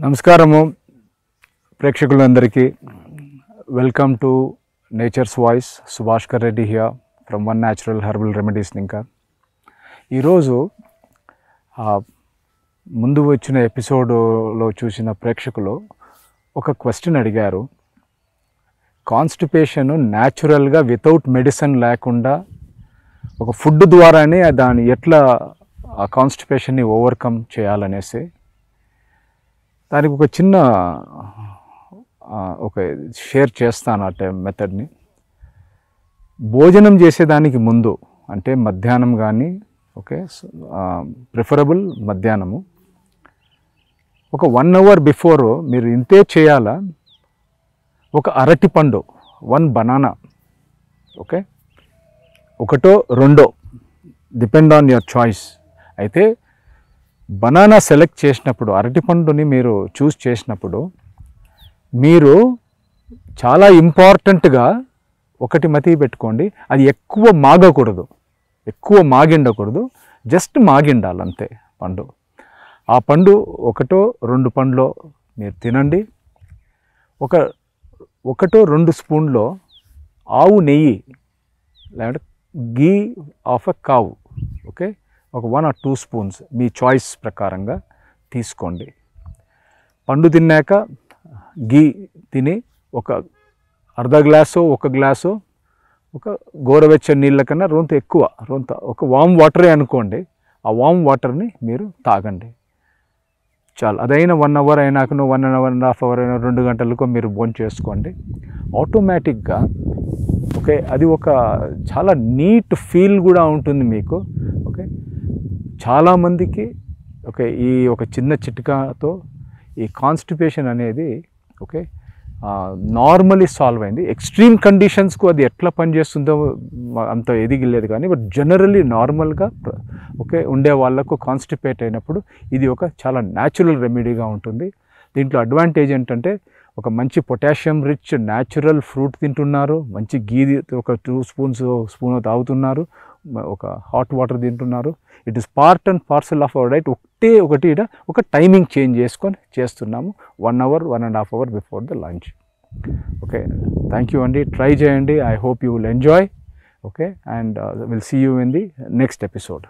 నమస్కారము ప్రేక్షకులందరికీ welcome to nature's voice. Subhashkar Reddy here from one natural herbal remedies. ఇంకా ఈరోజు ముందు వచ్చిన ఎపిసోడ్లో చూసిన ప్రేక్షకులు ఒక క్వశ్చన్ అడిగారు. కాన్స్టిపేషన్ న్యాచురల్గా వితౌట్ మెడిసిన్ లేకుండా ఒక ఫుడ్ ద్వారానే దాన్ని ఎట్లా ఆ కాన్స్టిపేషన్ని ఓవర్కమ్ చేయాలనేసి దానికి ఒక చిన్న షేర్ చేస్తాను. ఆ మెథడ్ని భోజనం చేసేదానికి ముందు అంటే మధ్యాహ్నం కానీ ప్రిఫరబుల్ మధ్యాహ్నము ఒక 1 hour బిఫోర్ మీరు ఇంతే చేయాలా. ఒక అరటిపండు 1 బనానా ఒకటో రెండో డిపెండ్ ఆన్ యువర్ చాయిస్. అయితే బనానా సెలెక్ట్ చేసినప్పుడు అరటిపండుని మీరు చూస్ చేసినప్పుడు మీరు చాలా ఇంపార్టెంట్గా ఒకటి మతి పెట్టుకోండి, అది ఎక్కువ మాగకూడదు, ఎక్కువ మాగిండకూడదు, జస్ట్ మాగిండాలి అంతే పండు. ఆ పండు ఒకటో రెండు పండ్లో మీరు తినండి. ఒకటో 2 స్పూన్లో ఆవు నెయ్యి లేదంటే గీ ఆఫ్ ఎ కావు ఒక 1 or 2 స్పూన్స్ మీ చాయిస్ ప్రకారంగా తీసుకోండి. పండు తిన్నాక గీ తిని ఒక అర్ధ గ్లాసు 1 గ్లాసు ఒక గోరువెచ్చని నీళ్ళ కన్నా ఒక వామ్ వాటరే అనుకోండి. ఆ వామ్ వాటర్ని మీరు తాగండి చాలు. అదైనా 1 hour అయినాకను 1.5 hour అయినా 2 గంటలకు మీరు భోజనం చేసుకోండి. ఆటోమేటిక్గా అది ఒక చాలా నీట్ ఫీల్ కూడా ఉంటుంది మీకు. చాలామందికి ఈ ఒక చిన్న చిట్కాతో ఈ కాన్స్టిపేషన్ అనేది నార్మలీ సాల్వ్ అయింది. ఎక్స్ట్రీమ్ కండిషన్స్కు అది ఎట్లా పనిచేస్తుందో అంత ఎదిగిలేదు కానీ బట్ జనరల్లీ నార్మల్గా ఉండే వాళ్ళకు కాన్స్టిపేట్ అయినప్పుడు ఇది ఒక చాలా న్యాచురల్ రెమెడీగా ఉంటుంది. దీంట్లో అడ్వాంటేజ్ ఏంటంటే ఒక మంచి పొటాషియం రిచ్ న్యాచురల్ ఫ్రూట్ తింటున్నారు, మంచి గీ ఒక 2 స్పూన్ తాగుతున్నారు, ఒక హాట్ వాటర్ తింటున్నారు. It is part and parcel of our diet. ఒక టైమింగ్ చేంజ్ చేసుకొని చేస్తున్నాము. 1 hour 1.5 hour before the lunch. Thank you అండి. ట్రై చేయండి. I hope you will enjoy. And will see you in the next episode.